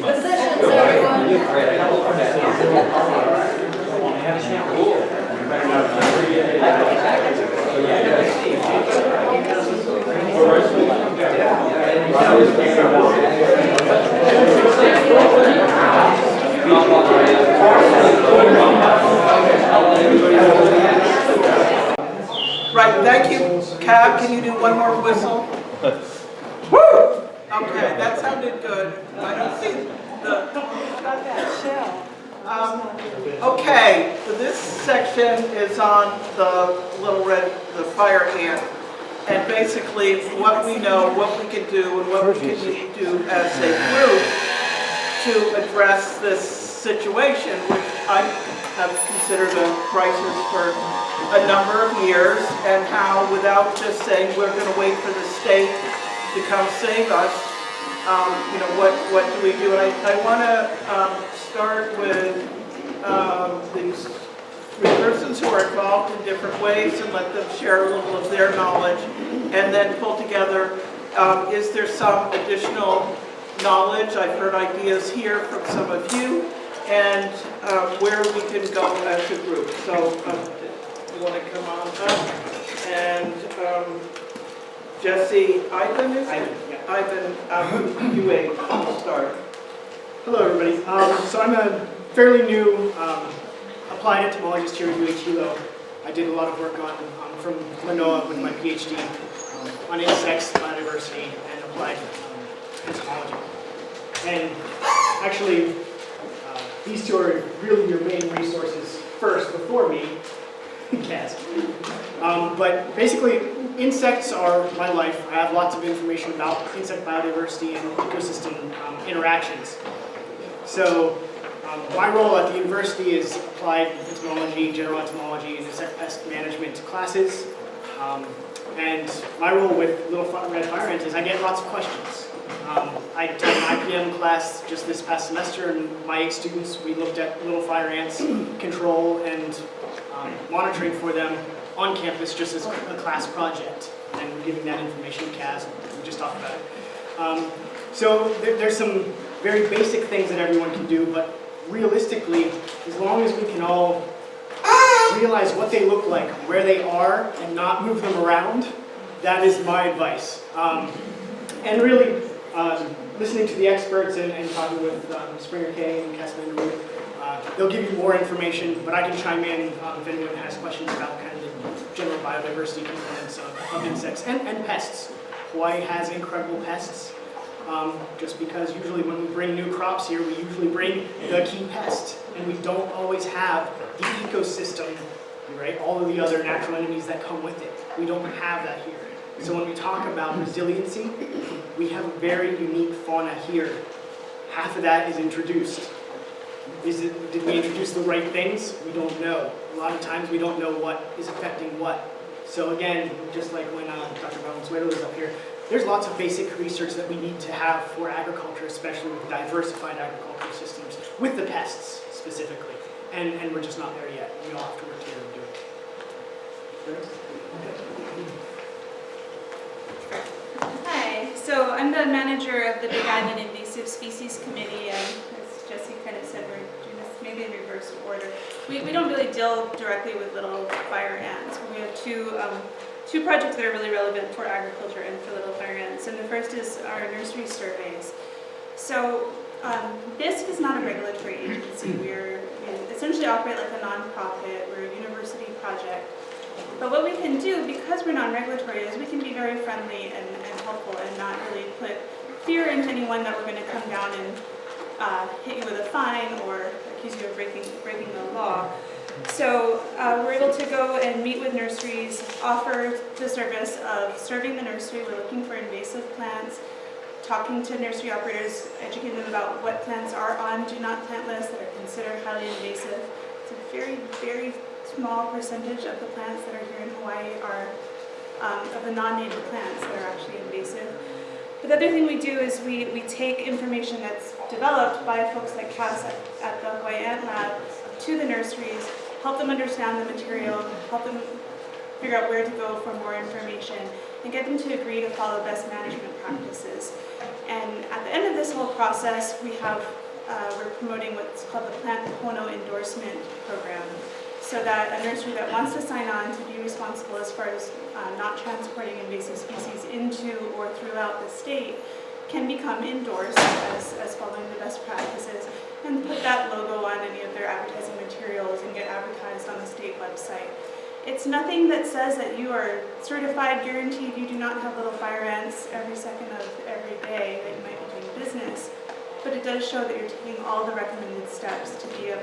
Positions, everyone. Right, thank you. Cab, can you do one more whistle? Woo! Okay, that sounded good. I don't see the... Got that shell. Okay, so this section is on the little red, the fire ant, and basically what we know, what we can do, and what we can do as a group to address this situation, which I have considered a crisis for a number of years, and how without just saying we're going to wait for the state to come save us, what do we do? And I want to start with these three persons who are involved in different ways and let them share a little of their knowledge, and then pull together, is there some additional knowledge? I've heard ideas here from some of you, and where we can go as a group. So you want to come on up, and Jesse Ivan, is it? Ivan, you wait, I'll start. Hello everybody. So I'm a fairly new applied entomologist here at UHilo. I did a lot of work from Manoa with my PhD on insects, biodiversity, and applied entomology. And actually, these two are really your main resources first before me, Cass. But basically, insects are my life. I have lots of information about insect biodiversity and ecosystem interactions. So my role at the university is applied entomology, general entomology, and insect pest management classes. And my role with Little Red Fire Ant is I get lots of questions. I took an IPM class just this past semester, and my 8 students, we looked at little fire ants control and monitoring for them on campus just as a class project. And we're giving that information to Kaz, we just talked about it. So there's some very basic things that everyone can do, but realistically, as long as we can all realize what they look like, where they are, and not move them around, that is my advice. And really, listening to the experts and talking with Springer Kaye and Casper Vanderwoude, they'll give you more information, but I can chime in if anyone has questions about kind of the general biodiversity components of insects and pests. Hawaii has incredible pests. Just because usually when we bring new crops here, we usually bring the key pest, and we don't always have the ecosystem, right? All of the other natural enemies that come with it. We don't have that here. So when we talk about resiliency, we have a very unique fauna here. Half of that is introduced. Did we introduce the right things? We don't know. A lot of times we don't know what is affecting what. So again, just like when Dr. Valenzuela was up here, there's lots of basic research that we need to have for agriculture, especially with diversified agricultural systems, with the pests specifically. And we're just not there yet. We all have to work together to do it. Hi, so I'm the manager of the Big Island Invasive Species Committee, and as Jesse kind of said, we're doing this maybe in reverse order. We don't really deal directly with little fire ants. We have two projects that are really relevant for agriculture and for little fire ants, and the first is our nursery surveys. So BISC is not a regulatory agency. We essentially operate like a nonprofit. We're a university project. But what we can do, because we're non-regulatory, is we can be very friendly and helpful and not really put fear into anyone that we're going to come down and hit you with a fine or accuse you of breaking the law. So we're able to go and meet with nurseries, offer the service of serving the nursery. We're looking for invasive plants, talking to nursery operators, educating them about what plants are on do not plant lists that are considered highly invasive. It's a very, very small percentage of the plants that are here in Hawaii are of the non-native plants that are actually invasive. But the other thing we do is we take information that's developed by folks like Cass at the Hawaii Ant Lab to the nurseries, help them understand the material, help them figure out where to go for more information, and get them to agree to follow best management practices. And at the end of this whole process, we're promoting what's called the Plant Pono Endorsement Program, so that a nursery that wants to sign on to be responsible as far as not transporting invasive species into or throughout the state can become endorsed as following the best practices and put that logo on any of their advertising materials and get advertised on the state website. It's nothing that says that you are certified, guaranteed you do not have little fire ants every second of every day that you might be doing business, but it does show that you're taking all the recommended steps to be a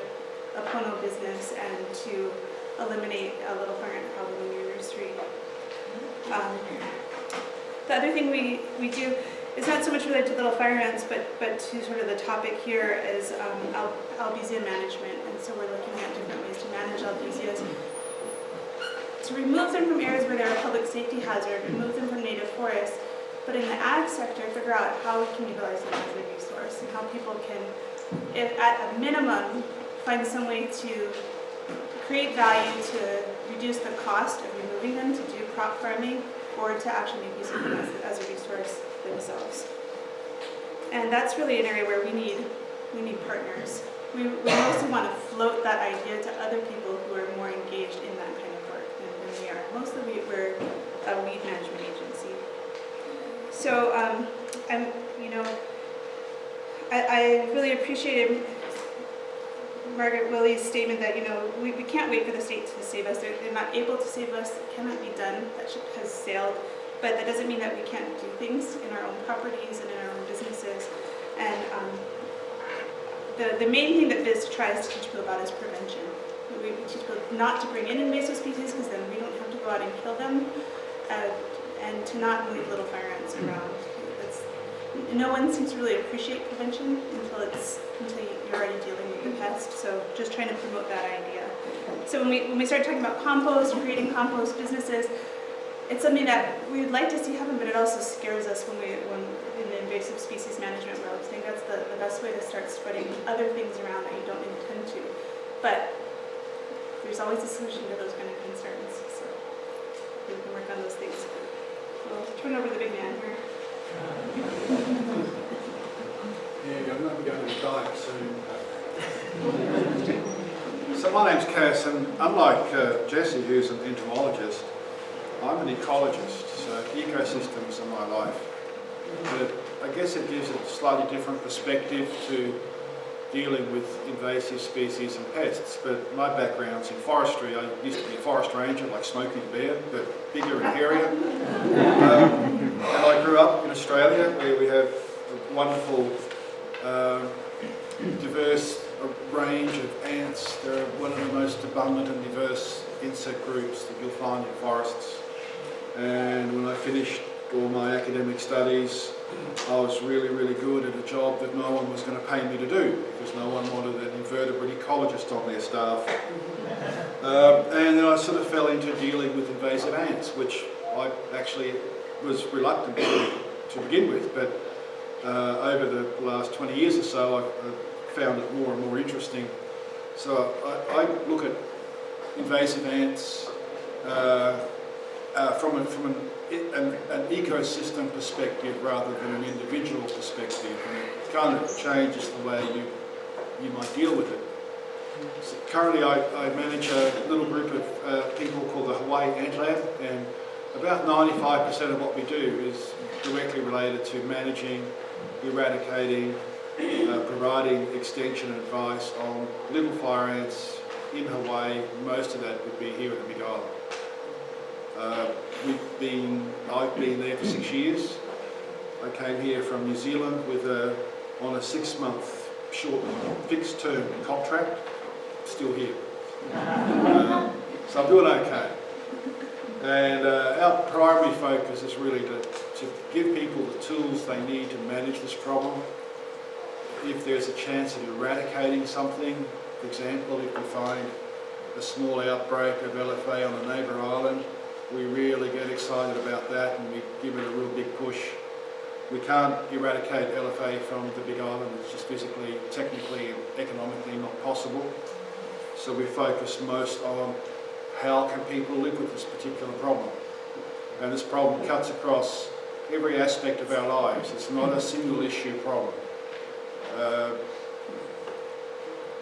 Pono business and to eliminate a little fire ant problem in your nursery. The other thing we do is not so much related to little fire ants, but to sort of the topic here is albizia management. And so we're looking at different ways to manage albisias, to remove them from areas where they're a public safety hazard, remove them from native forests, but in the ag sector, figure out how we can utilize them as a resource and how people can, if at a minimum, find some way to create value to reduce the cost of removing them to do crop farming or to actually make use of them as a resource themselves. And that's really an area where we need partners. We mostly want to float that idea to other people who are more engaged in that kind of work than we are. Mostly we're a weed management agency. So I really appreciated Margaret Wille's statement that we can't wait for the state to save us. They're not able to save us. It cannot be done. That ship has sailed. But that doesn't mean that we can't do things in our own properties and in our own businesses. And the main thing that Biz tries to teach people about is prevention. We teach people not to bring in invasive species because then we don't have to go out and kill them, and to not leave little fire ants around. No one seems to really appreciate prevention until you're already dealing with the pest. So just trying to promote that idea. So when we start talking about compost, creating compost businesses, it's something that we would like to see happen, but it also scares us when in the invasive species management world. I think that's the best way to start spreading other things around that you don't intend to. But there's always a solution to those kind of concerns. So we can work on those things. So I'll turn over the big man here. Yeah, I'm not going to die soon. So my name's Cass, and unlike Jesse, who's an entomologist, I'm an ecologist, so ecosystems are my life. But I guess it gives a slightly different perspective to dealing with invasive species and pests. But my background's in forestry. I used to be a forest ranger, like Smokey the Bear, but bigger and hairier. And I grew up in Australia, where we have a wonderful, diverse range of ants. They're one of the most abundant and diverse insect groups that you'll find in forests. And when I finished all my academic studies, I was really, really good at a job that no one was going to pay me to do, because no one wanted an invertebrate ecologist on their staff. And then I sort of fell into dealing with invasive ants, which I actually was reluctant to begin with, but over the last 20 years or so, I found it more and more interesting. So I look at invasive ants from an ecosystem perspective rather than an individual perspective, and it kind of changes the way you might deal with it. So currently I manage a little group of people called the Hawaii Ant Lab, and about 95% of what we do is directly related to managing, eradicating, providing extension advice on little fire ants in Hawaii. Most of that would be here in the Big Island. I've been there for 6 years. I came here from New Zealand on a 6-month short fixed term contract. Still here. So I'm doing okay. And our primary focus is really to give people the tools they need to manage this problem. If there's a chance of eradicating something, for example, if we find a small outbreak of LFA on a neighbour island, we really get excited about that and we give it a real big push. We can't eradicate LFA from the Big Island. It's just physically, technically and economically not possible. So we focus most on how can people live with this particular problem. And this problem cuts across every aspect of our lives. It's not a single issue problem.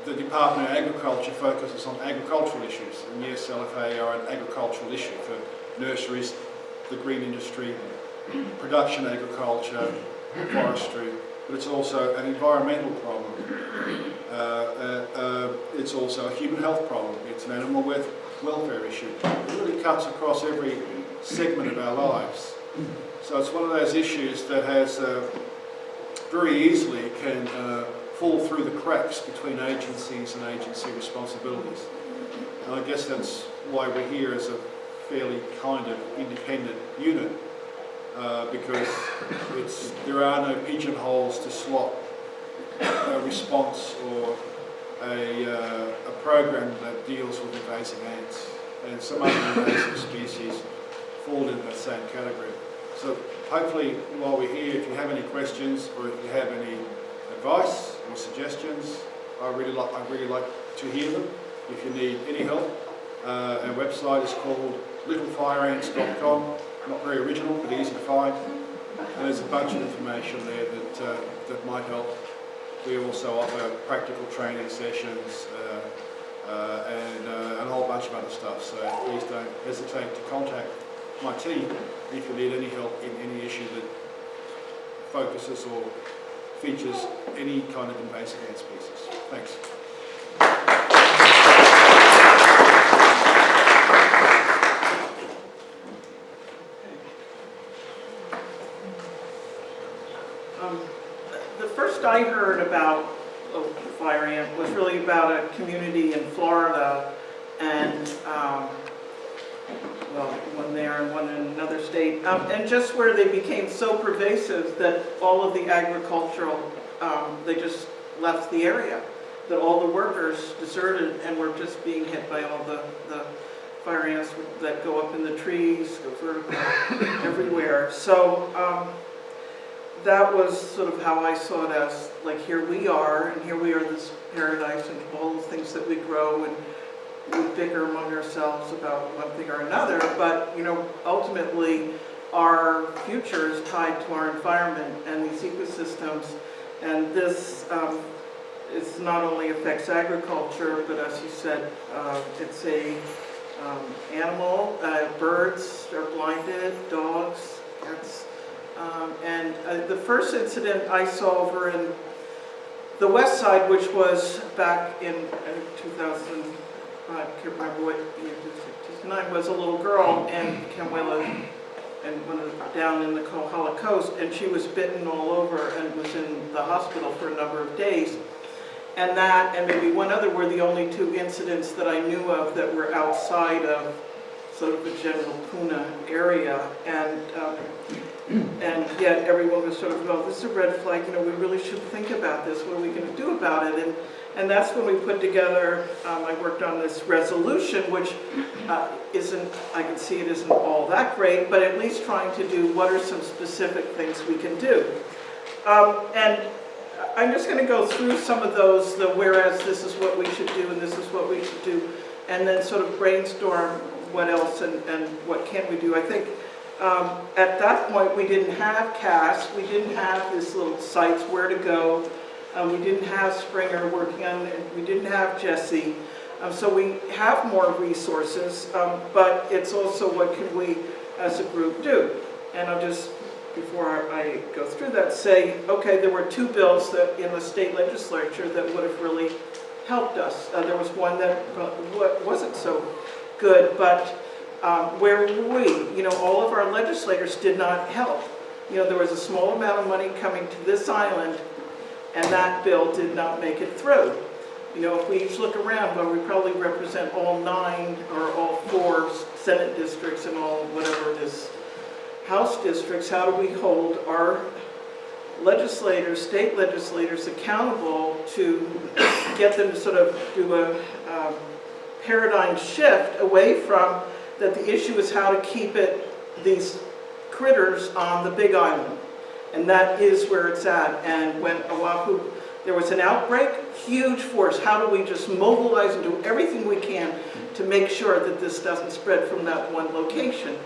The Department of Agriculture focuses on agricultural issues, and yes, LFA are an agricultural issue for nurseries, the green industry, production agriculture, forestry, but it's also an environmental problem. It's also a human health problem. It's an animal welfare issue. It really cuts across every segment of our lives. So it's one of those issues that has very easily can fall through the cracks between agencies and agency responsibilities. And I guess that's why we're here as a fairly kind of independent unit, because there are no pigeonholes to slot a response or a program that deals with invasive ants, and some other invasive species fall in that same category. So hopefully while we're here, if you have any questions or if you have any advice or suggestions, I really like to hear them. If you need any help, our website is called littlefireants.com. Not very original, but easy to find. And there's a bunch of information there that might help. We also offer practical training sessions and a whole bunch of other stuff. So please don't hesitate to contact my team if you need any help in any issue that focuses or features any kind of invasive ant species. Thanks. The first I heard about fire ant was really about a community in Florida, and well, one there and one in another state, and just where they became so pervasive that all of the agricultural, they just left the area, that all the workers deserted and were just being hit by all the fire ants that go up in the trees, go vertical everywhere. So that was sort of how I saw it as, like, here we are, and here we are, this paradise, and all the things that we grow, and we bicker among ourselves about one thing or another, but, you know, ultimately our future is tied to our environment and these ecosystems, and this is not only affects agriculture, but as you said, it's a animal, birds are blinded, dogs, cats, and the first incident I saw over in the west side, which was back in 2000, I can't remember what year, 2009, was a little girl, and Wille, and went down in the Kohala Coast, and she was bitten all over and was in the hospital for a number of days. And that, and maybe one other, were the only two incidents that I knew of that were outside of sort of the general Puna area. And yet everyone was sort of, well, this is a red flag, you know, we really should think about this, what are we going to do about it? And that's when we put together, I worked on this resolution, which isn't, I can see it isn't all that great, but at least trying to do what are some specific things we can do. And I'm just going to go through some of those, the whereas this is what we should do and this is what we should do, and then sort of brainstorm what else and what can we do. I think at that point we didn't have CAS, we didn't have these little sites where to go, we didn't have Springer working on it, we didn't have Jesse, so we have more resources, but it's also what can we as a group do. And I'll just, before I go through that, say, okay, there were two bills that in the state legislature that would have really helped us. There was one that wasn't so good, but where were we? You know, all of our legislators did not help. You know, there was a small amount of money coming to this island, and that bill did not make it through. You know, if we each look around, well, we probably represent all 9 or all 4 Senate districts and all whatever it is, House districts. How do we hold our legislators, state legislators, accountable to get them to sort of do a paradigm shift away from that the issue is how to keep these critters on the Big Island. And that is where it's at. And when Oahu, there was an outbreak, huge force. How do we just mobilize and do everything we can to make sure that this doesn't spread from that one location?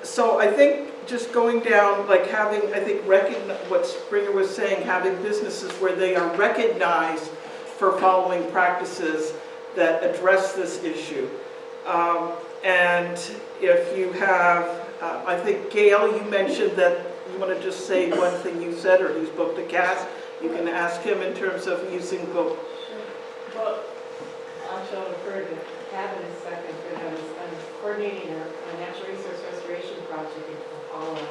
So I think just going down, like having, I think, what Springer was saying, having businesses where they are recognized for following practices that address this issue. And if you have, I think, Gail, you mentioned that you want to just say one thing you said, or you spoke to Cass, you can ask him in terms of using both. Well, I shall refer to Kevin in a second, but I was coordinating a natural resource restoration project in Apollo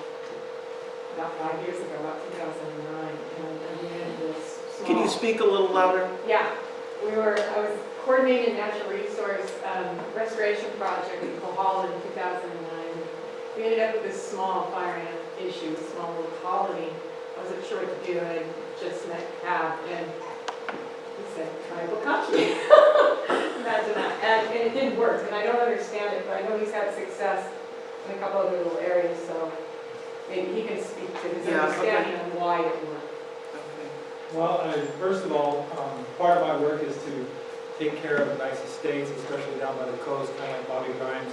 about 5 years ago, about 2009, and we had this small... Can you speak a little louder? Yeah, I was coordinating a natural resource restoration project in Kohala in 2009. We ended up with this small fire ant issue, a small little colony. I wasn't sure what to do, and I just met Cab, and he said, try bokashi. Imagine that. And it didn't work, and I don't understand it, but I know he's had success in a couple other little areas, so maybe he can speak to his understanding on why it worked. Well, first of all, part of my work is to take care of nice estates, especially down by the coast, kind of like Bobby Grimes'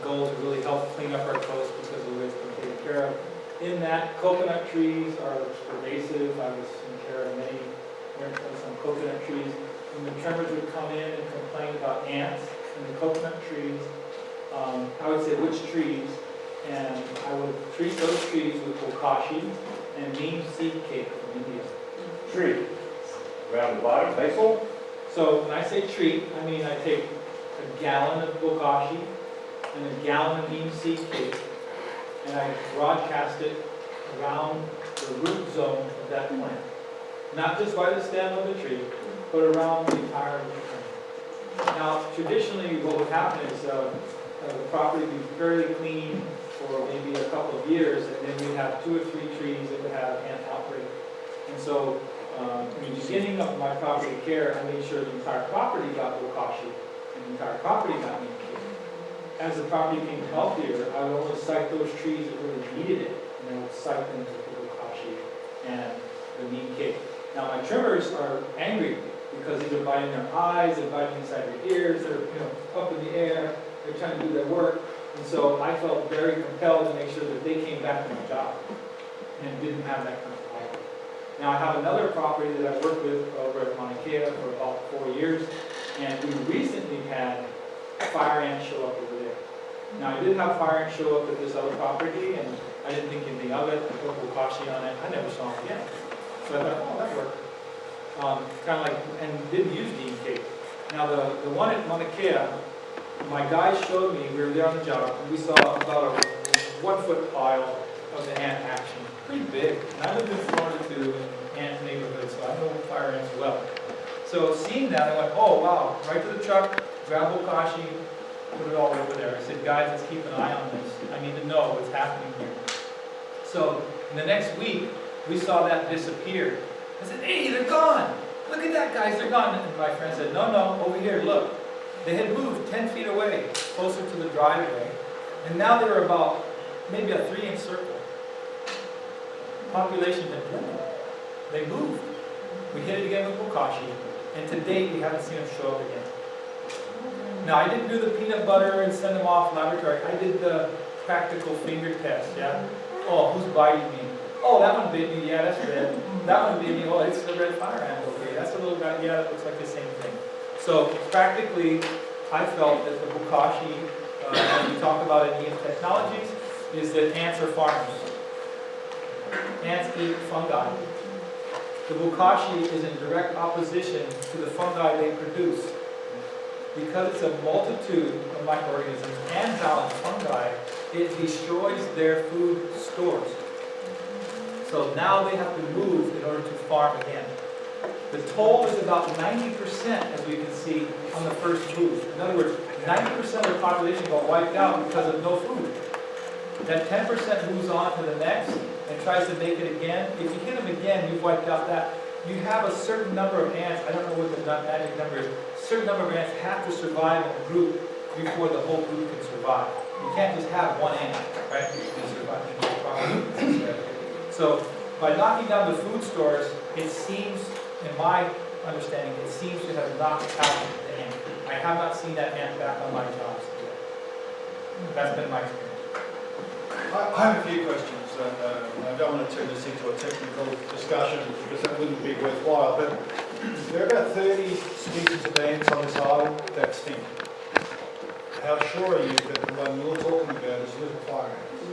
goal to really help clean up our coast because of the way it's been taken care of. In that, coconut trees are pervasive. I was taking care of some coconut trees. When the tremors would come in and complain about ants in the coconut trees, I would say which trees, and I would treat those trees with bokashi and neem seed cake from India. Tree. Around the bottom, basil? So when I say treat, I mean I take a gallon of bokashi and a gallon of neem seed cake, and I broadcast it around the root zone of that plant. Not just by the stem of the tree, but around the entire root zone. Now, traditionally, what would happen is the property would be fairly clean for maybe a couple of years, and then we'd have 2 or 3 trees that would have ant outbreak. And so, in the beginning of my property care, I made sure the entire property got bokashi, and the entire property got neem cake. As the property became healthier, I would only cite those trees that really needed it, and I would cite them with the bokashi and the neem cake. Now my trimmers are angry because they're biting their eyes, they're biting inside their ears, they're up in the air, they're trying to do their work. And so I felt very compelled to make sure that they came back to my job and didn't have that kind of problem. Now I have another property that I worked with over at Mauna Kea for about 4 years, and we recently had fire ants show up over there. Now I did have fire ants show up at this other property, and I didn't think anything of it. I put bokashi on it. I never saw them again. So I thought, oh, that worked. Kind of like, and didn't use neem cake. Now the one at Mauna Kea, my guys showed me, we were there on the job, and we saw about a 1-foot pile of the ant action. Pretty big. And I live in Florida too, in ant neighborhood, so I know fire ants well. So seeing that, I went, oh wow, right to the truck, grab bokashi, put it all over there. I said, guys, let's keep an eye on this. I need to know what's happening here. So in the next week, we saw that disappear. I said, hey, they're gone. Look at that, guys, they're gone. And my friend said, no, over here, look. They had moved 10 feet away, closer to the driveway, and now they were about maybe a 3-inch circle. Population had dwindled. They moved. We hit it again with bokashi, and to date, we haven't seen them show up again. Now, I didn't do the peanut butter and send them off laboratory. I did the practical finger test, yeah? Oh, who's biting me? Oh, that one bit me, yeah, that's red. That one bit me, oh, it's the red fire ant, okay. That's a little guy, yeah, that looks like the same thing. So, practically, I felt that the bokashi, when we talk about in EM technologies, is that ants are farmers. Ants eat fungi. The bokashi is in direct opposition to the fungi they produce. Because it's a multitude of microorganisms and balanced fungi, it destroys their food stores. So now they have to move in order to farm again. The toll is about 90%, as we can see, on the first move. In other words, 90% of the population got wiped out because of no food. That 10% moves on to the next and tries to make it again. If you hit them again, you've wiped out that. You have a certain number of ants, I don't know what the magic number is, a certain number of ants have to survive in a group before the whole group can survive. You can't just have one ant, right? You can survive in the problem. So by knocking down the food stores, it seems, in my understanding, it seems to have knocked out the ant. I have not seen that ant back on my jobs yet. That's been my experience. I have a few questions. I don't want to turn this into a technical discussion because that wouldn't be worthwhile, but there are about 30 species of ants on this island that extinct. How sure are you that the one you're talking about is little fire ants?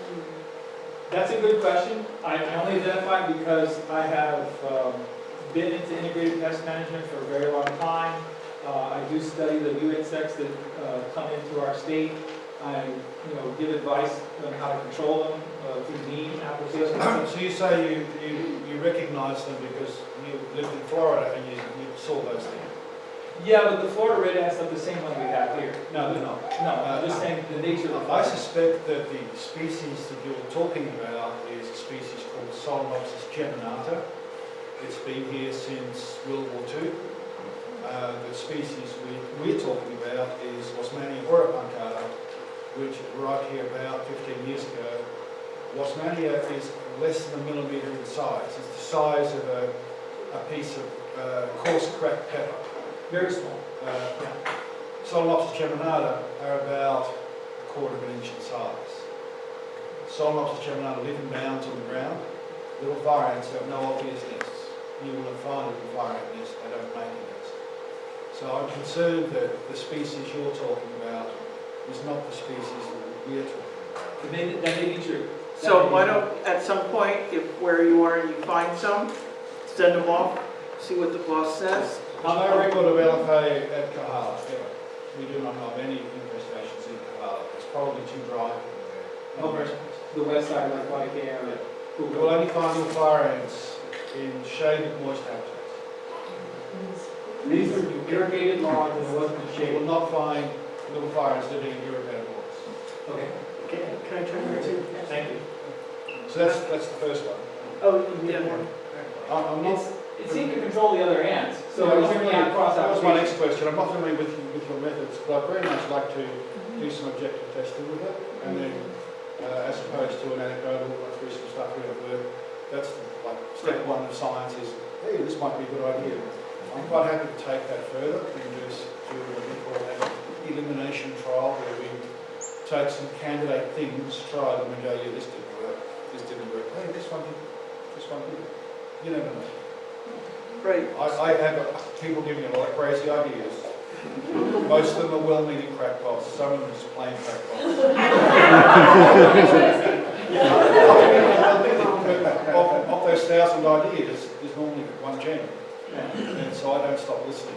That's a good question. I only identify it because I have been into integrated pest management for a very long time. I do study the new insects that come into our state. I, give advice on how to control them through neem applications. So you say you recognise them because you lived in Florida and you saw those things? Yeah, but the Florida red ants are the same one we have here. No, they're not. No, I'm just saying the nature of the I fire. suspect that the species that you're talking about is a species called Solenopsis geminata. It's been here since World War II. The species we're talking about is Wasmannia oropuncata, which right here about 15 years ago. Wasmannia is less than a millimetre in size. It's the size of a piece of coarse cracked pepper. Very small. Solenopsis geminata are about a quarter of an inch in size. Solenopsis geminata live in mounds on the ground. Little fire ants have no obvious nests. You will have found a little fire ant nest, they don't make a nest. So I'm concerned that the species you're talking about is not the species that we're talking about. That may be true. So why don't, at some point, if where you are and you find some, send them off, see what the boss says. No record of LFA at Kahala, ever. We do not have any infestations in Kahala. It's probably too dry there. Over the west side, like Kaye area. You will only find little fire ants in shaded, moist habitats. These are irrigated lawns and it wasn't You shade. will not find little fire ants living in irrigated waters. Okay, Can I try number two? thank you. So that's the first one. Oh, you need more? I'm not. It seemed to control the other ants, so I'm I not was really familiar- not cross That was my application. next question. I'm not familiar with your methods, but I'd very much like to do some objective testing with it, and then as opposed to an anecdotal, through some stuff we have work. That's like step one of science is, hey, this might be a good idea. I'm quite happy to take that further and do what we call an elimination trial, where we take some candidate things, try them and go, yeah, this didn't work, hey, this one did. You never know. Right. I have people giving me a lot of crazy ideas. Most of them are well-meaning crackpots. Some of them are just plain crackpots. Of those 1,000 ideas, there's normally one gem. And so I don't stop listening.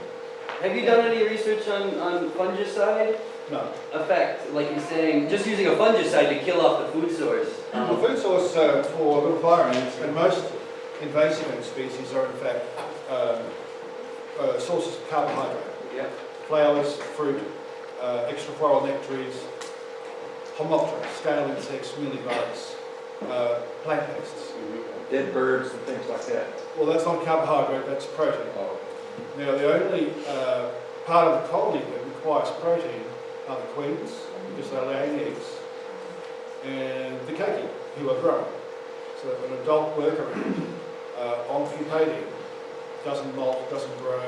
Have you done any research on fungicide No. effect? Like you're saying, just using a fungicide to kill off the food source. The food source for little fire ants and most invasive ant species are in fact sources of carbohydrate. Yeah. Flowers, fruit, extrafloral nectaries, homopteras, scale insects, mealybugs, plant pests. Dead birds and things like that. Well, that's not carbohydrate, that's protein. Oh. Now, the only part of the colony that requires protein are the queens, because they're laying eggs, and the Kaye, who are growing. So an adult worker on pupating doesn't molt, doesn't grow,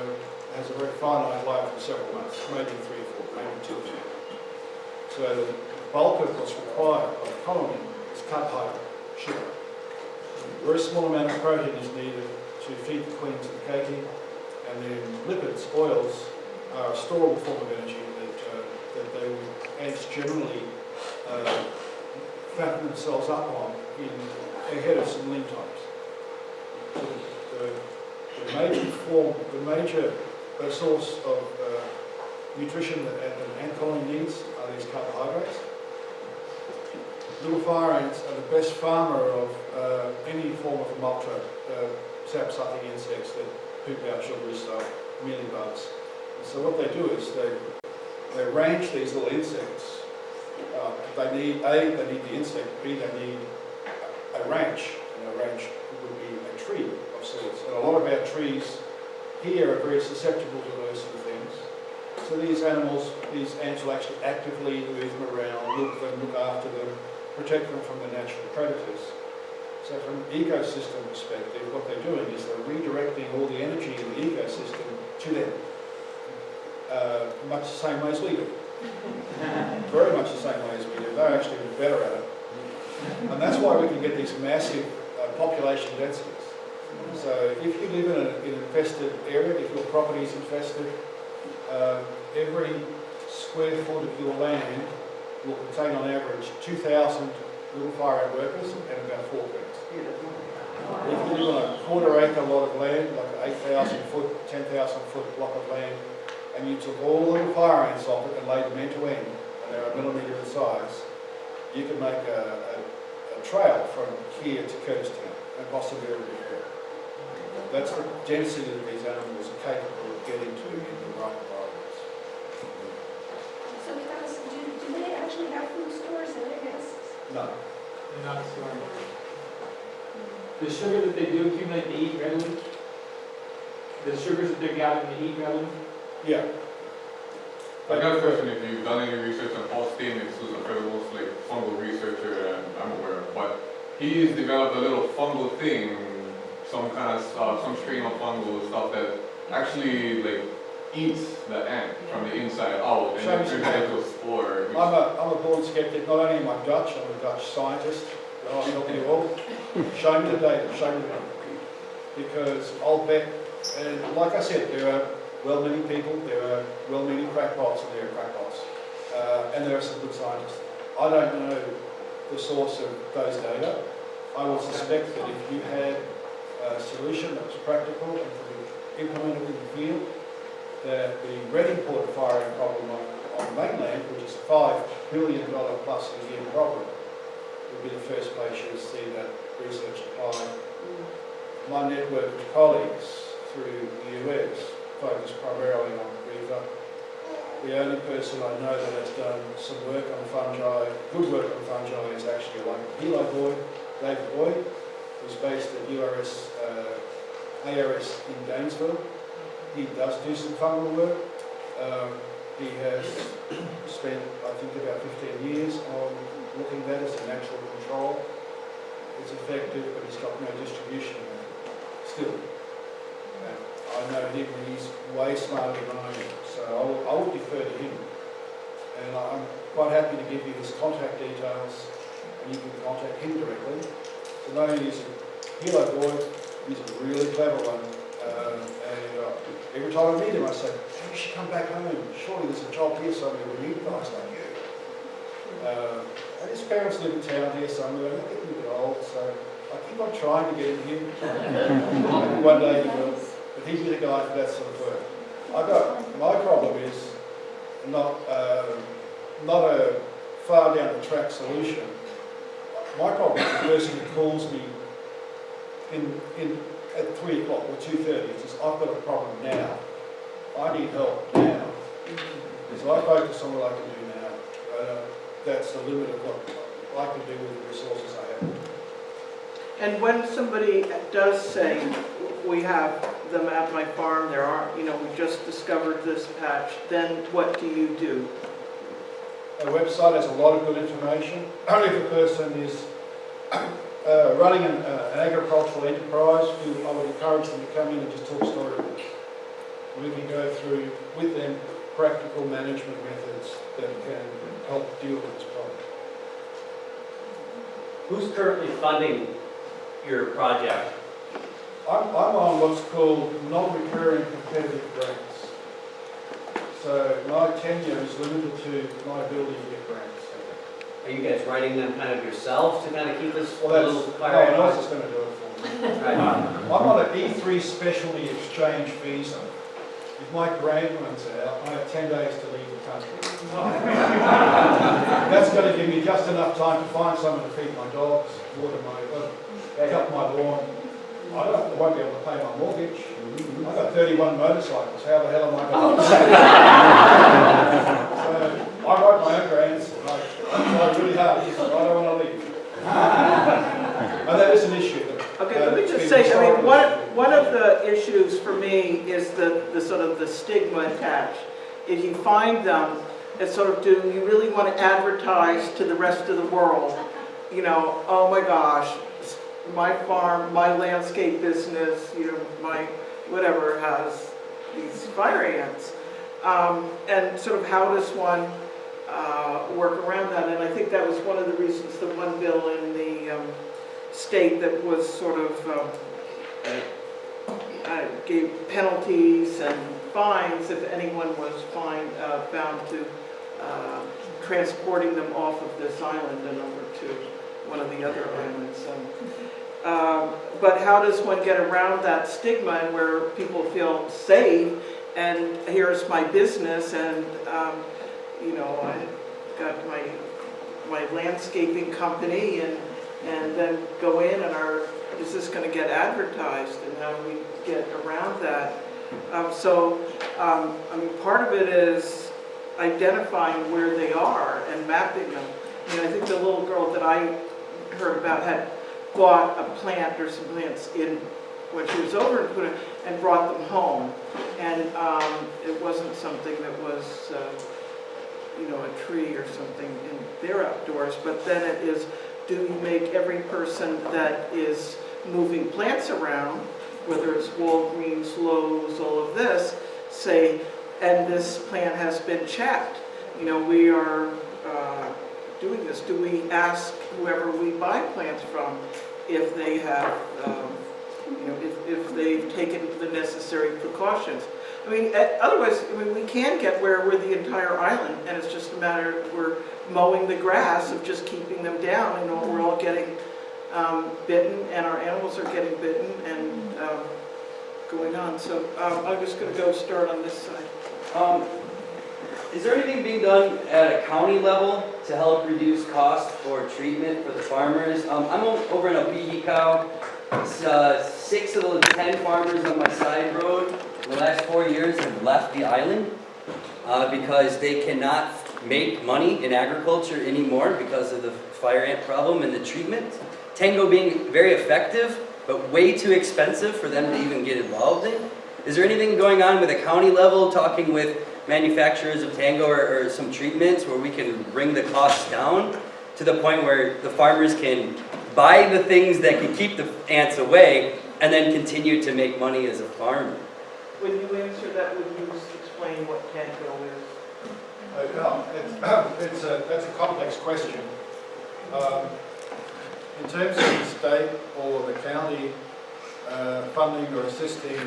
has a very finite life for several months, maybe 3 or 4, maybe 2 or 3. So the bulk of what's required by the colony is carbohydrate, sugar. A very small amount of protein is needed to feed the queens of the Kaye, and then lipids, oils, are a storable form of energy that ants generally fatten themselves up on ahead of some lean times. So the major source of nutrition that an ant colony needs are these carbohydrates. Little fire ants are the best farmer of any form of homoptera, sap-sucking insects that poop out sugary stuff, mealybugs. And so what they do is they range these little insects. They need the insect, B, they need a ranch, and a ranch would be a tree of sorts. And a lot of our trees here are very susceptible to those sort of things. So these animals, these ants will actually actively move them around, look after them, protect them from the natural predators. So from an ecosystem perspective, what they're doing is they're redirecting all the energy in the ecosystem to them, much the same way as we do. very much the same way as we do. They're actually better at it. And that's why we can get these massive population densities. So if you live in an infested area, if your property is infested, every square foot of your land will contain on average 2,000 little fire ant workers and about 4 queens. If you live on a quarter-acre lot of land, like an 8,000 foot, 10,000 foot block of land, and you took all the little fire ants off it and laid them end to end, and they're a millimetre in size, you can make a trail from here to Curtistown and possibly a bit further. That's the density that these animals are capable of getting to in the right environments. So do they actually have food stores in their nests? No. They're not storing. The sugar that they do accumulate, they eat readily? The sugars that they're gathering, they eat readily? Yeah. I got a question, if you've done any research on Paul Stevens, who's a federal like fungal researcher, and I'm aware of, but he's developed a little fungal thing, some kind of, some strain of fungal stuff that actually like eats the ant from the inside out, and it turns it into a spore. I'm a born skeptic. Not only am I Dutch, I'm a Dutch scientist. I'll help you all. Show me the data, show me the data. Because I'll bet, and like I said, there are well-meaning people, there are well-meaning crackpots, and there are crackpots. And there are some good scientists. I don't know the source of those data. I would suspect that if you had a solution that was practical and could be implemented in the field, that the Reading Port fire ant problem on the mainland, which is a $5 billion plus a year problem, would be the first place you would see that research applied. My network of colleagues through the US focus primarily on Riva. The only person I know that has done some work on fungi, good work on fungi, is actually a local Hilo boy, David Boyd, who's based at ARS in Gainesville. He does do some fungal work. He has spent, I think, about 15 years on looking at that as a natural control. It's effective, but he's got no distribution method still. I know him, and he's way smarter than I am, so I will defer to him. And I'm quite happy to give you his contact details, and you can contact him directly. So not only is he a Hilo boy, he's a really clever one. Every time I meet him, I say, hey, you should come back home. Surely there's a job here somewhere who need guys like you. And his parents live in town here somewhere. They're getting a bit old, so I keep on trying to get him here. Maybe one day he will. But he'd be the guy for that sort of work. My problem is not a far down the track solution. My problem is the person who calls me at 3 o'clock or 2:30 and says, I've got a problem now. I need help now. So I focus on what I can do now. That's the limit of what I can do with the resources I have. And when somebody does say, we have them at my farm, there aren't, we just discovered this patch, then what do you do? Our website has a lot of good information. Only if a person is running an agricultural enterprise, I would encourage them to come in and just talk story with us. We can go through with them practical management methods that can help deal with this problem. Who's currently funding your project? I'm on what's called non-recurring competitive grants. So my tenure is limited to my ability to get grants. Are you guys writing them kind of yourselves to kind of keep this Well, little no fire? one else is going to do it for me. Right. I'm on an E3 specialty exchange visa. If my grant runs out, I have 10 days to leave the country. That's going to give me just enough time to find someone to feed my dogs, water cut my lawn. I won't be able to pay my mortgage. I've got 31 motorcycles. How the hell am I going to So I write my own grants. I try really hard. I don't want to leave. And that is an issue. Okay, let me just say, one of the issues for me is the sort of the stigma attached. If you find them, it's sort of, do you really want to advertise to the rest of the world, oh my gosh, my farm, my landscape business, my whatever has these fire ants. And sort of how does one work around that. And I think that was one of the reasons the one bill in the state that was sort of gave penalties and fines if anyone was found to transporting them off of this island and over to one of the other islands. But how does one get around that stigma and where people feel safe and here's my business and you know, I got my landscaping company and then go in and is this going to get advertised and how do we get around that? I mean, part of it is identifying where they are and mapping them. I mean, I think the little girl that I heard about had bought a plant or some plants when she was over in Puna and brought them home. And it wasn't something that was, you know, a tree or something in their outdoors, but then it is, do you make every person that is moving plants around, whether it's Walgreens, Lowe's, all of this, say, and this plant has been checked. You know, we are doing this. Do we ask whoever we buy plants from if they have, you know, if they've taken the necessary precautions? I mean, otherwise, I mean, we can get where we're the entire island, and it's just a matter of we're mowing the grass of just keeping them down, and we're all getting bitten, and our animals are getting bitten, and going on. So I'm just going to go start on this side. Is there anything being done at a county level to help reduce cost for treatment for the farmers? I'm over in a PE cow. 6 of the 10 farmers on my side road in the last 4 years have left the island because they cannot make money in agriculture anymore because of the fire ant problem and the treatment. Tango being very effective, but way too expensive for them to even get involved in. Is there anything going on with a county level, talking with manufacturers of Tango or some treatments where we can bring the costs down to the point where the farmers can buy the things that can keep the ants away and then continue to make money as a farmer? When you answer that, would you explain what Tango is? That's a complex question. In terms of the state or the county funding or assisting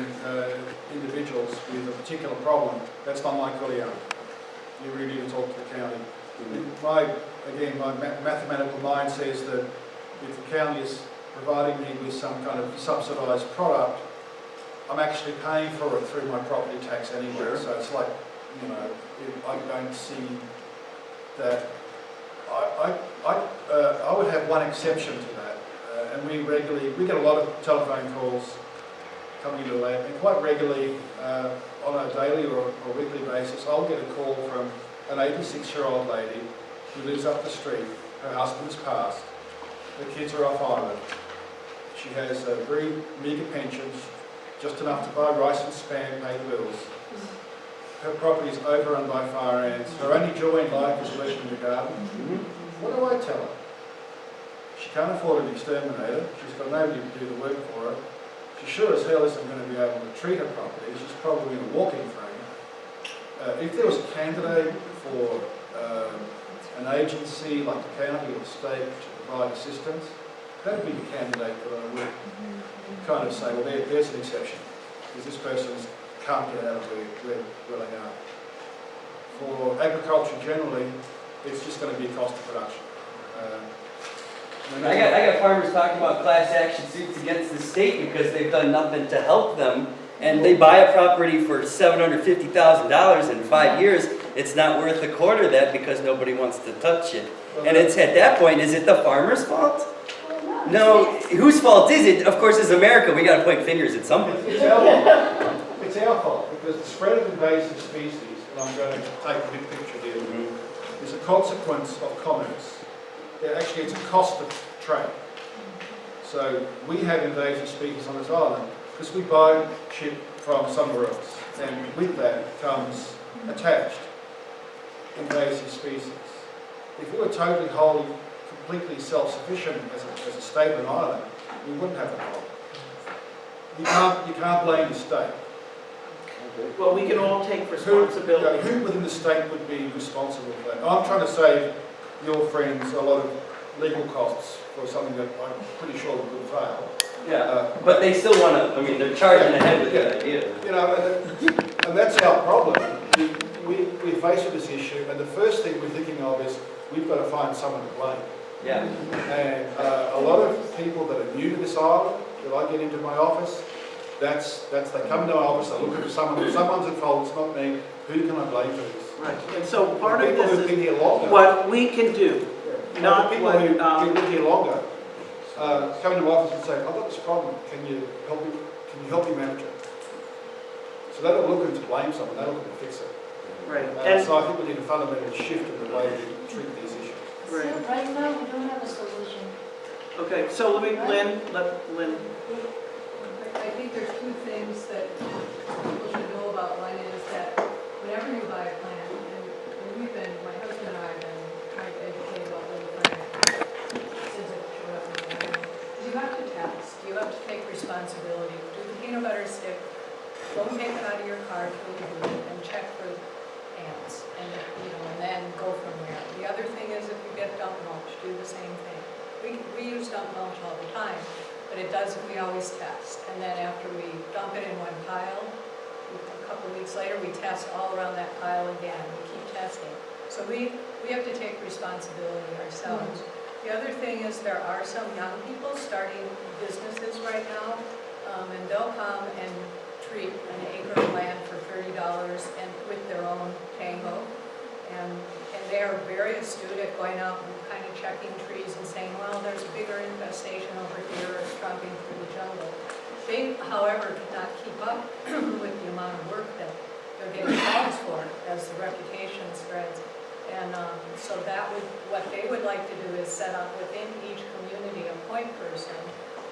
individuals with a particular problem, that's not my culiar. You really need to talk to the county. My mathematical mind says that if the county is providing me with some kind of subsidised product, I'm actually paying for it through my property tax anyway. Sure. So it's like, you know, I don't see that. I would have one exception to that, and we get a lot of telephone calls coming into the lab, and quite regularly on a daily or weekly basis, I'll get a call from an 86-year-old lady who lives up the street. Her husband's passed. The kids are off island. She has a very meagre pension, just enough to buy rice and spam, pay the bills. Her property is overrun by fire ants. Her only joy in life is working in the garden. What do I tell her? She can't afford an exterminator. She's got nobody to do the work for her. She sure as hell isn't going to be able to treat her property. She's probably in a walking frame. If there was a candidate for an agency like the county or the state to provide assistance, that would be the candidate that I would kind of say, well, there's an exception, because this person can't get out of where they are. For agriculture generally, it's just going to be a cost of production. I got farmers talking about class action suits against the state because they've done nothing to help them, and they buy a property for $750,000 in 5 years. It's not worth a quarter of that because nobody wants to touch it. And it's at that point, is it the farmer's fault? No, whose fault is it? Of course, it's America. We got to point fingers at somebody. It's our fault. It's our fault because the spread of invasive species, and I'm going to take a big picture here, is a consequence of commerce. Actually, it's a cost of trade. So we have invasive species on this island because we buy shit from somewhere else, and with that comes attached invasive species. If we were totally, wholly, completely self-sufficient as a state of an island, we wouldn't have a problem. You can't blame the state. Well, we can all take Who responsibility. within the state would be responsible for that? I'm trying to save your friends a lot of legal costs for something that I'm pretty sure would fail. Yeah, but they still want to, I mean, they're charging ahead with that idea. You know, and that's our problem. We're faced with this issue, and the first thing we're thinking of is we've got to find someone to blame. Yeah. And a lot of people that are new to this island, that I get into my office, they come into my office, they look at someone, someone's at fault, it's not me, who can I blame for this? Right, and so part of People this who've been is here longer. what we can do, not People what, who live here longer, come into my office and say, I've got this problem, can you help me manage it? So they're not looking to blame someone, they're looking to fix it. right, and, So I think we need a fundamental shift in the way we treat these issues. right. So right now, we don't have a solution. Okay, so let Lynn. I think there's two things that people should know about. One is that whenever you buy a plant, and my husband and I have been trying to educate about living plant since it showed up in the internet, you have to test, you have to take responsibility. Do the peanut butter stick, don't take it out of your car till you do it, and check for ants, and then go from there. The other thing is if you get dump mulch, do the same thing. We use dump mulch all the time, but it does, we always test. And then after we dump it in one pile, a couple of weeks later, we test all around that pile again. We keep testing. So we have to take responsibility ourselves. The other thing is there are some young people starting businesses right now, and they'll come and treat an acre of land for $30 and with their own Tango. And they are very astute at going out and kind of checking trees and saying, well, there's a bigger infestation over here, or it's trumping through the jungle. They, however, cannot keep up with the amount of work that they're getting calls for as the reputation spreads. And so what they would like to do is set up within each community a point person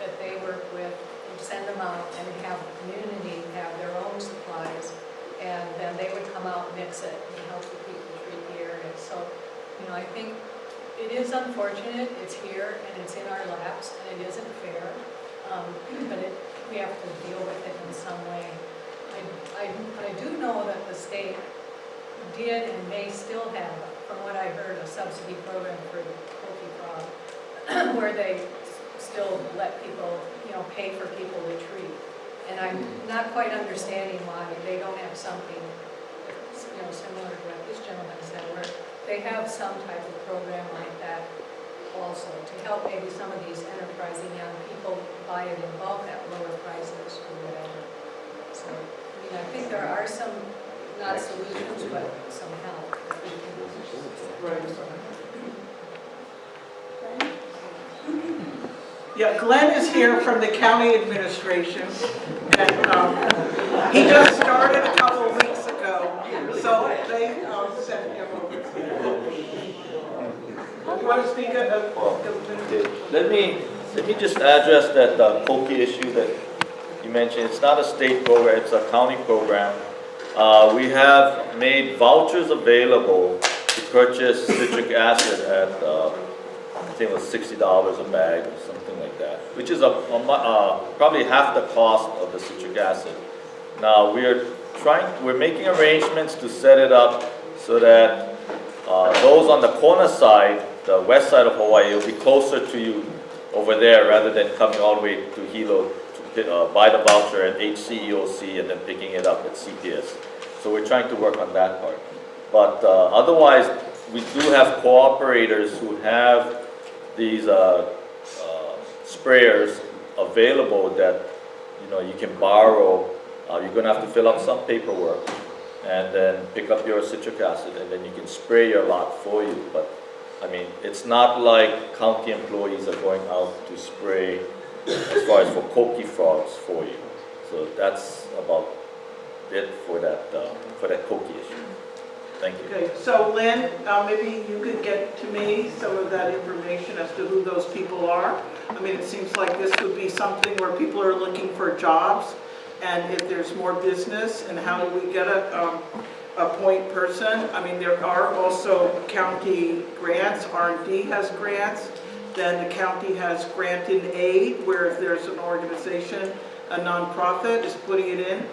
that they work with, and send them out and have the community have their own supplies. And then they would come out, mix it, and help the people treat the area. So, I think it is unfortunate, it's here, and it's in our laps, and it isn't fair, but we have to deal with it in some way. I do know that the state did and may still have, from what I heard, a subsidy program for the poultry frog, where they still let people, pay for people to treat. And I'm not quite understanding why they don't have something, similar to what this gentleman said, where they have some type of program like that also to help maybe some of these enterprising young people buy it in bulk at lower prices or whatever. So, I think there are some, not solutions, but some help that we can use. Yeah, Glenn is here from the county administration, and he just started a couple of weeks ago, so they sent him over. You want to speak Let me just address that cokie issue that you mentioned. It's not a state program, it's a county program. We have made vouchers available to purchase citric acid at I think it was $60 a bag or something like that, which is probably half the cost of the citric acid. Now we're making arrangements to set it up so that those on the corner side, the west side of Hawaii, will be closer to you over there rather than coming all the way to Hilo to buy the voucher at HCEOC and then picking it up at CPS. So we're trying to work on that part. But otherwise, we do have cooperators who have these sprayers available that you can borrow. You're going to have to fill out some paperwork and then pick up your citric acid, and then you can spray your lot for you. But I mean, it's not like county employees are going out to spray as far as for cokie frogs for you. So that's about it for that cokie issue. Thank you. Okay, so Lynn, maybe you could get to me some of that information as to who those people are. I mean, it seems like this would be something where people are looking for jobs, and if there's more business, and how do we get a point person? I mean, there are also county grants. R&D has grants. Then the county has grant in aid, where if there's an organization, a nonprofit is putting it in.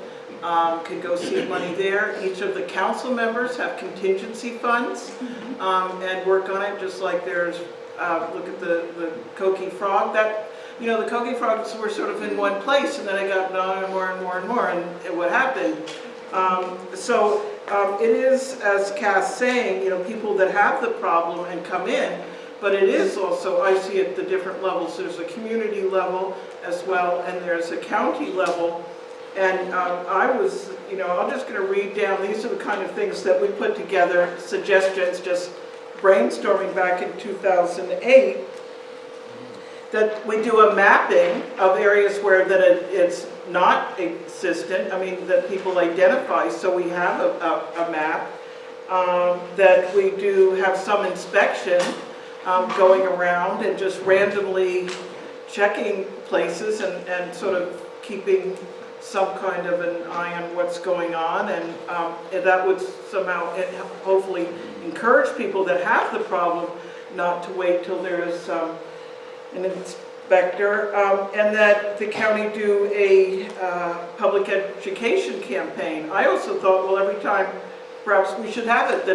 can go seed money there. Each of the council members have contingency funds and work on it, just like there's, look at the Koki frog. That, you know, the Koki frogs were sort of in one place, and then I got more and more and more, and what happened? It is, as Cass saying, you know, people that have the problem and come in, but it is also, I see at the different levels, there's a community level as well, and there's a county level. And I was, you know, I'm just going to read down, these are the kind of things that we put together, suggestions, just brainstorming back in 2008, that we do a mapping of areas where that it's not existent, I mean, that people identify, so we have a map, that we do have some inspection going around and just randomly checking places and sort of keeping some kind of an eye on what's going on, and that would somehow hopefully encourage people that have the problem not to wait till there is an inspector, and that the county do a public education campaign. I also thought, well, every time perhaps we should have it,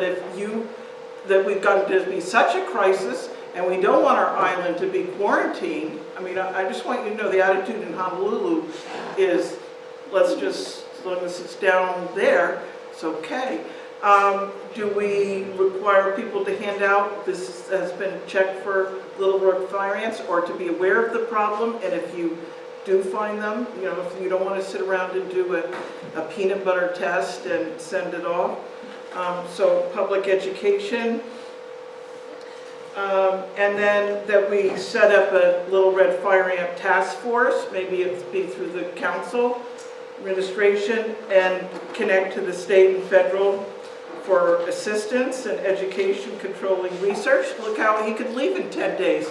that we've got to be such a crisis and we don't want our island to be quarantined. I mean, I just want you to know the attitude in Honolulu is, let's just, as long as it's down there, it's okay. Do we require people to hand out, this has been checked for Little Rock fire ants, or to be aware of the problem, and if you do find them, you know, if you don't want to sit around and do a peanut butter test and send it off. So public education. And then that we set up a Little Red Fire Ant task force, maybe it'd be through the council administration, and connect to the state and federal for assistance and education controlling research. Look how he could leave in 10 days.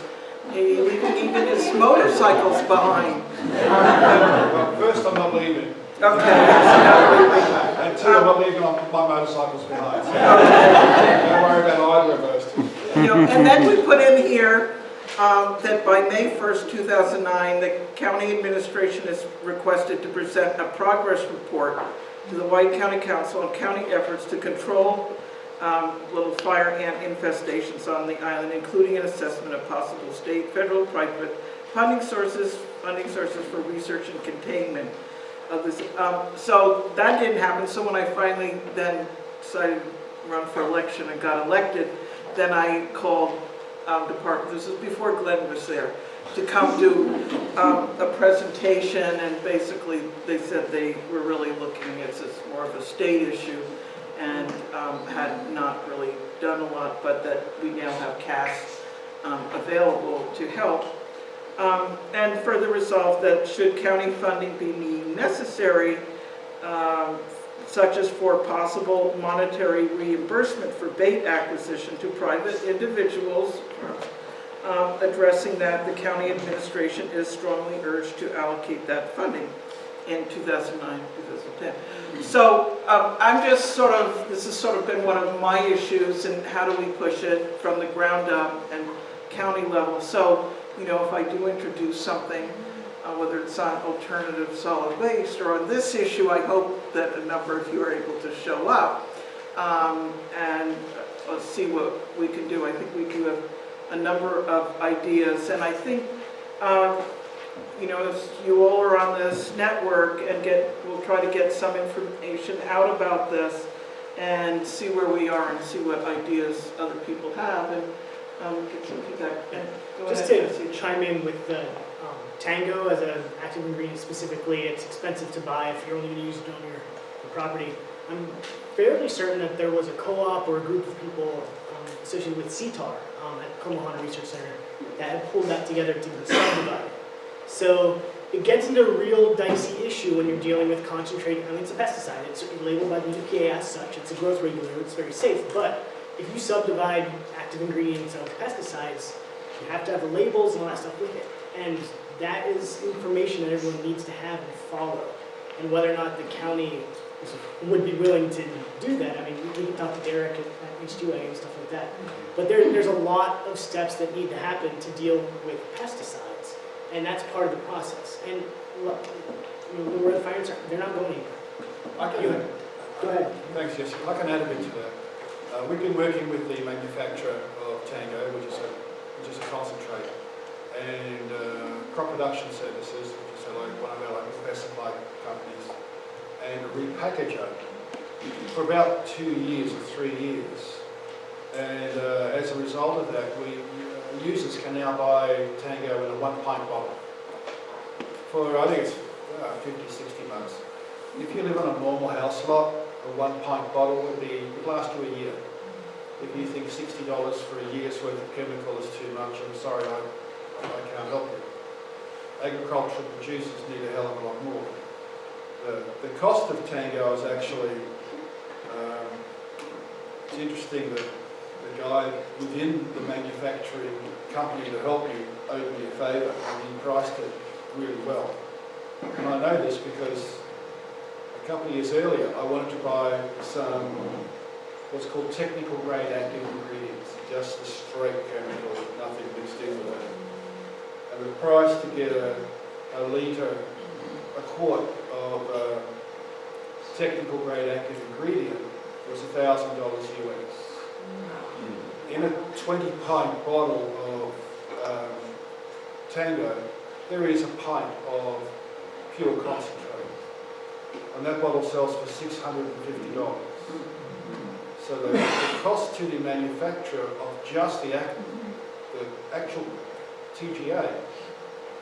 He leaving even his motorcycles behind. Well, first, I'm not leaving. Okay. And two, I'm not leaving my motorcycles behind. Don't worry about either of those two. You know, and then we put in here that by May 1st, 2009, the county administration is requested to present a progress report to the White County Council on county efforts to control little fire ant infestations on the island, including an assessment of possible state, federal, private funding sources for research and containment of this. So that didn't happen. So when I finally then decided to run for election and got elected, then I called department, this is before Glenn was there, to come do a presentation, and basically they said they were really looking at this more of a state issue and had not really done a lot, but that we now have CAS available to help. And further resolve that should county funding be necessary, such as for possible monetary reimbursement for bait acquisition to private individuals, addressing that, the county administration is strongly urged to allocate that funding in 2009, 2010. So I'm just sort of, this has sort of been one of my issues, and how do we push it from the ground up and county level. So, you know, if I do introduce something, whether it's on alternative solid waste or on this issue, I hope that a number of you are able to show up and let's see what we can do. I think we do have a number of ideas, and I think, you know, if you all are on this network and we'll try to get some information out about this and see where we are and see what ideas other people have, and get some feedback. And go Just ahead, to chime in with the Tango as an active ingredient specifically, it's expensive to buy if you're only going to use it on your property. I'm fairly certain that there was a co-op or a group of people associated with CTAR at Komohana Research Center that had pulled that together to subdivide. So it gets into a real dicey issue when you're dealing with concentrate. I mean, it's a pesticide. It's labeled by the EPA as such. It's a growth regulator. It's very safe. But if you subdivide active ingredients of pesticides, you have to have the labels and all that stuff with it. And that is information that everyone needs to have and follow. And whether or not the county would be willing to do that, I mean, we can talk to Derek at H2A and stuff like that. But there's a lot of steps that need to happen to deal with pesticides, and that's part of the process. And look, you know, the fire ants, they're not going anywhere. Go ahead. Thanks, Jesse. I can add a bit to that. We've been working with the manufacturer of Tango, which is a concentrate, and crop production services, which is like one of our local pesticide companies, and a repackager for about 2 years or 3 years. And as a result of that, users can now buy Tango in a 1 pint bottle for, I think it's 50, 60 bucks. If you live on a normal house lot, a 1 pint bottle would last you a year. If you think $60 for a year's worth of chemical is too much, I'm sorry, I can't help you. Agricultural producers need a hell of a lot more. The cost of Tango is actually, it's interesting that the guy within the manufacturing company to help you owed me a favour and he priced it really well. And I know this because a couple of years earlier I wanted to buy some what's called technical grade active ingredients, just the straight chemical, nothing mixed in with it. And the price to get a litre, a quart of technical grade active ingredient was $1,000 US. In a 20 pint bottle of Tango, there is a pint of pure concentrate. And that bottle sells for $650. So the cost to the manufacturer of just the actual TGA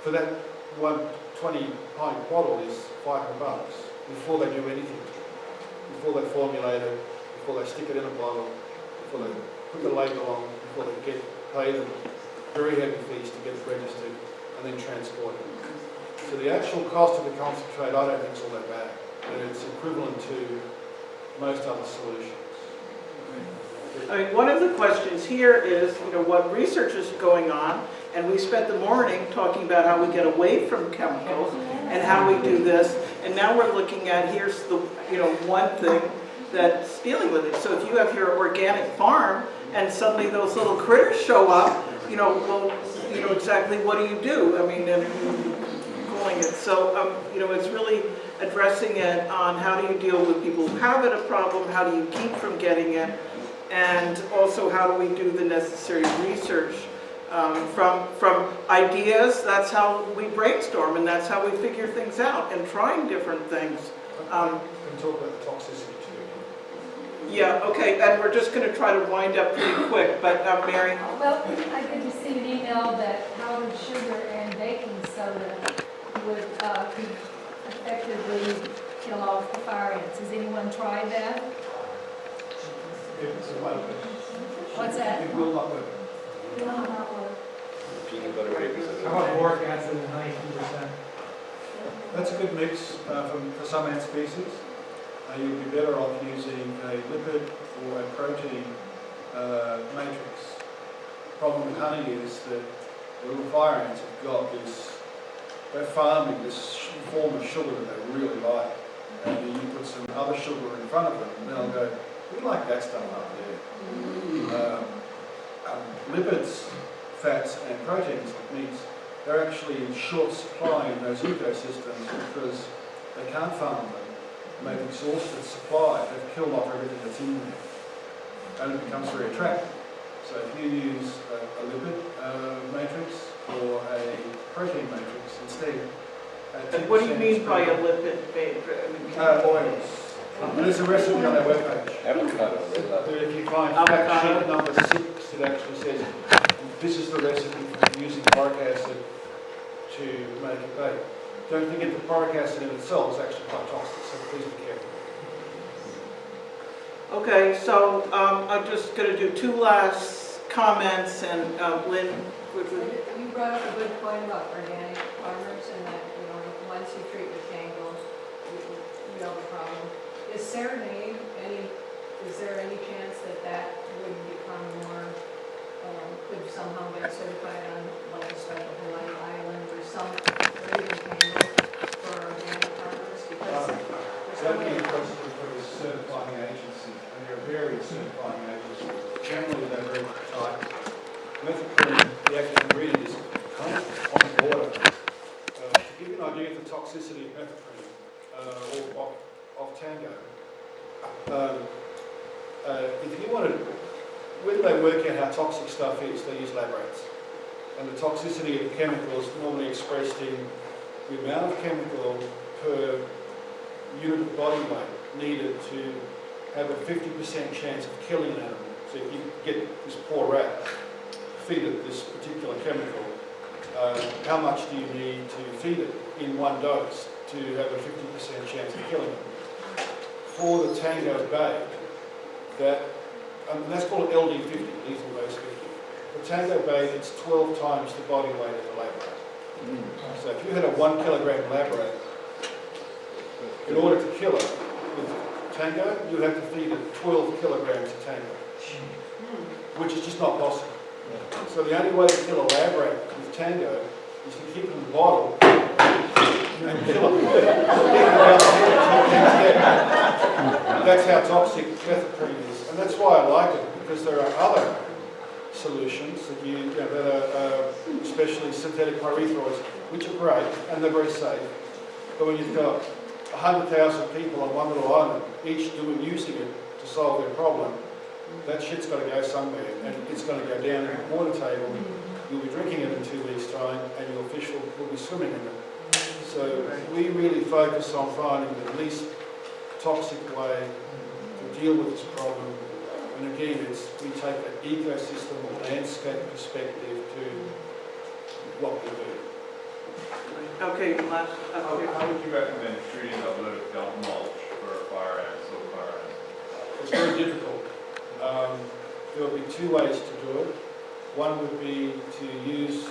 for that 120 pint bottle is $500 before they do anything, before they formulate it, before they stick it in a bottle, before they put the label on, before they pay them very heavy fees to get it registered and then transport it. So the actual cost of the concentrate I don't think is all that bad, and it's equivalent to most other solutions. I mean, one of the questions here is, what research is going on, and we spent the morning talking about how we get away from chemicals and how we do this, and now we're looking at here's the, one thing that's dealing with it. So if you have your organic farm and suddenly those little critters show up, exactly what do? I mean, calling it. So, it's really addressing it on how do you deal with people who have it a problem, how do you keep from getting it, and also how do we do the necessary research from ideas. That's how we brainstorm, and that's how we figure things out and trying different things. We can talk about the toxicity too. Yeah, okay, and we're just going to try to wind up pretty quick, but Mary? Well, I did receive an email that powdered sugar and baking soda would effectively kill off the fire ants. Has anyone tried that? What's that? It will not work. Will not work. Peanut butter babies. How about boric acid at 92%? That's a good mix for some ant species. You'd be better off using a lipid or a protein matrix. The problem with honey is that the little fire ants have got they're farming this form of sugar that they really like. And you put some other sugar in front of them and they'll go, we like that stuff up there. Lipids, fats and proteins, means they're actually in short supply in those ecosystems because they can't farm them. They've exhausted supply, they've killed off everything that's in there. And it becomes very attractive. So if you use a lipid matrix or a protein matrix instead. And what do you mean by a lipid matrix? Oils. There's a recipe on our webpage. Avocado. But if you find fact sheet number 6, it actually says this is the recipe for using boric acid to make it bake. Don't forget that boric acid in itself is actually quite toxic, so please be careful. Okay, so I'm just going to do 2 last comments, and Lynn, quickly. You brought up a good point about organic farmers and that, once you treat with Tango, you have a problem. Is there any chance that would become more, could somehow get certified on like a special Hawaii island or some, or even Tango for organic farmers? Because That would be a question for the certifying agency, and there are various certifying agencies. Generally, they're very tight. Methylprednisolone, the active ingredient, is kind of on the border. To give you an idea of the toxicity of methylprednisolone, or of Tango, if you wanted, when they work out how toxic stuff is, they use lab rates. And the toxicity of the chemical is normally expressed in the amount of chemical per unit of body weight needed to have a 50% chance of killing an animal. So if you get this poor rat, feed it this particular chemical, how much do you need to feed it in one dose to have a 50% chance of killing it? For the Tango bait, and that's called LD50, lethal dose 50. The Tango bait, it's 12 times the body weight of the lab rat. So if you had a 1 kilogram lab rat, in order to kill it with Tango, you have to feed it 12 kilograms of Tango, which is just not possible. So the only way to kill a lab rat with Tango is to keep it in the bottle and kill it. That's how toxic methylprednisolone is, and that's why I like it, because there are other solutions that are especially synthetic pyrethroids, which are great and they're very safe. But when you've got 100,000 people on one little island, each using it to solve their problem, that shit's got to go somewhere, and it's going to go down in the water table. You'll be drinking it in 2 weeks' time, and your fish will be swimming in it. So we really focus on finding the least toxic way to deal with this problem. And again, we take an ecosystem or landscape perspective to what we do. Okay, last, How would you recommend treating a litter dump mulch for fire ants, It's very difficult. There will be 2 ways to do it. One would be to use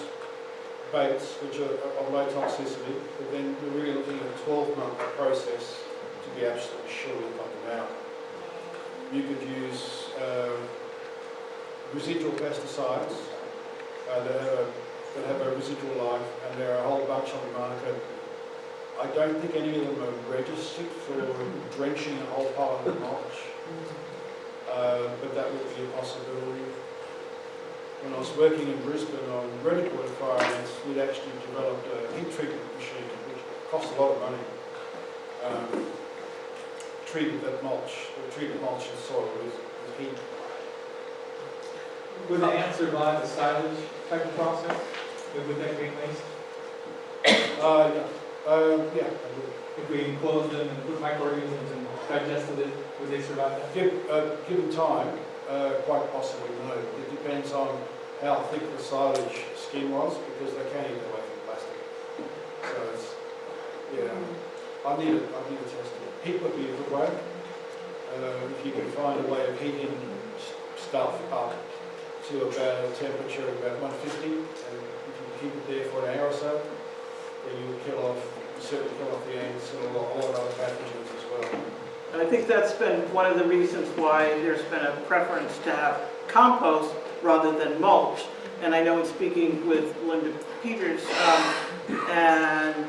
baits which are of low toxicity, but then we're really looking at a 12-month process to be absolutely sure we've got them out. You could use residual pesticides that have a residual life, and there are a whole bunch on the market. I don't think any of them are registered for drenching a whole pile of mulch, but that would be a possibility. When I was working in Brisbane on redwood fire ants, we'd actually developed a heat treatment machine, which cost a lot of money. Treated mulch and soil with heat. Would the ants survive the silage type of process? Would that be waste? Yeah, they would. If we enclosed them and put microorganisms and digested it, would they survive that? Given time, quite possibly no. It depends on how thick the silage skin was, because they can't eat away from plastic. So it's, yeah, I need to test it. Heat would be a good way. If you can find a way of heating stuff up to about a temperature of about 150, and if you can keep it there for an hour or so, then you will certainly kill off the ants and a lot of other pathogens as well. I think that's been one of the reasons why there's been a preference to have compost rather than mulch. And I know in speaking with Linda Peters, and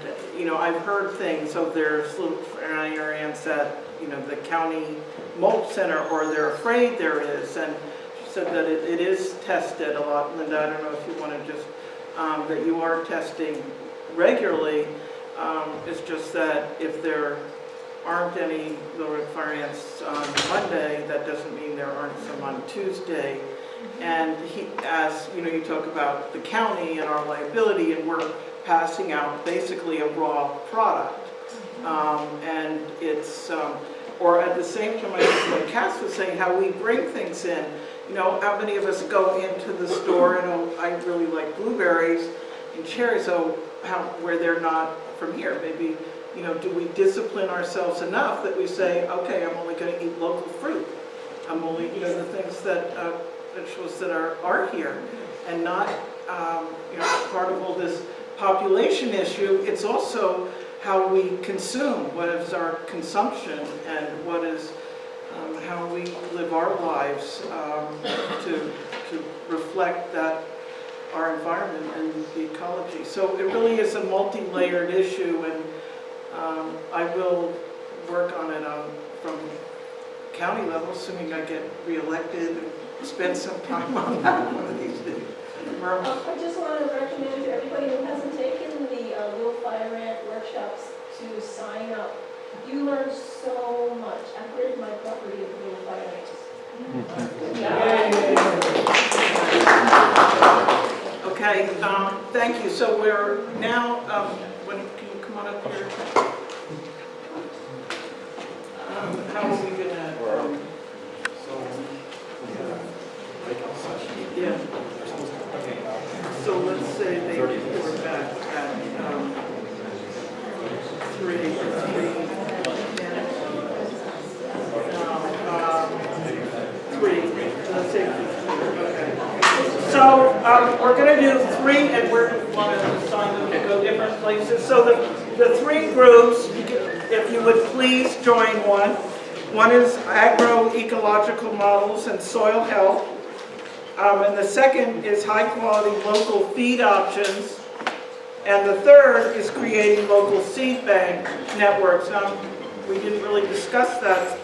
I've heard things, so there's little ants at the county mulch center, or they're afraid there is, and she said that it is tested a lot. Linda, I don't know if you want to just, that you are testing regularly. It's just that if there aren't any little fire ants on Monday, that doesn't mean there aren't some on Tuesday. And as you talk about the county and our liability, and we're passing out basically a raw product. And it's, or at the same time, I think what Cass was saying, how we bring things in. How many of us go into the store, I really like blueberries and cherries, where they're not from here. Maybe, do we discipline ourselves enough that we say, okay, I'm only going to eat local fruit. I'm only, the things that, vegetables that are here, and not, part of all this population issue. It's also how we consume, what is our consumption, and what is, how we live our lives to reflect that our environment and the ecology. So it really is a multi-layered issue, and I will work on it from county level, assuming I get reelected, and spend some time on that one of these days. I just want to recommend to everybody who hasn't taken the Little Fire Ant workshops to sign up You learn so much. I created my property of little fire ants. Okay, thank you. So we're now, can you come on up here? How are we gonna, yeah. So let's say they were back at, 3. Let's say, okay. So, we're gonna do 3, and we're gonna assign them to go different places. So the 3 groups, if you would please join one. One is agroecological models and soil health. And the second is high-quality local feed options. And the third is creating local seed bank networks. We didn't really discuss that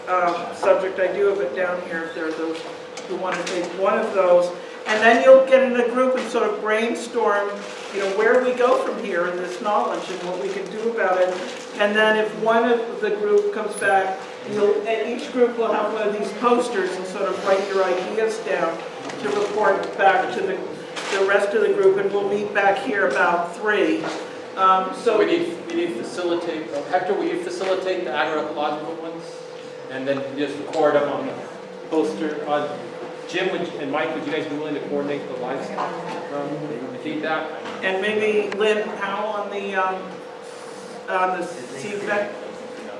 subject. I do have it down here if there are those who want to take one of those. And then you'll get in a group and sort of brainstorm, where we go from here in this knowledge and what we can do about it. And then if one of the group comes back, each group will have one of these posters and sort of write your ideas down to report back to the rest of the group, and we'll meet back here about 3. So we need facilitate. Hector, will you facilitate the agroecological ones, and then just record them on the poster? Jim and Mike, would you guys be willing to coordinate the livestock feedback? And maybe Lynn Powell on the seed bank.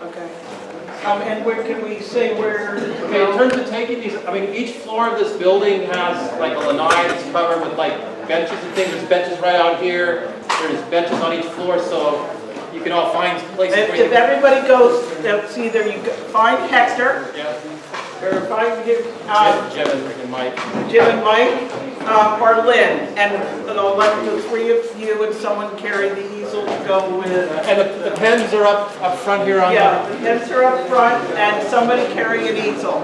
Okay. And where can we say where? Okay, in terms of taking these, each floor of this building has like a lanai that's covered with like benches and things. There's benches right out here. There's benches on each floor, so you can all find places where you if everybody goes, see there you go. Find Hector. Yeah. Or find Jim and Mike. Jim and Mike, or Lynn, and I'll let the 3 of you and someone carry the easel to go with. And the pens are up front here on the pens are up front, and somebody carry an easel.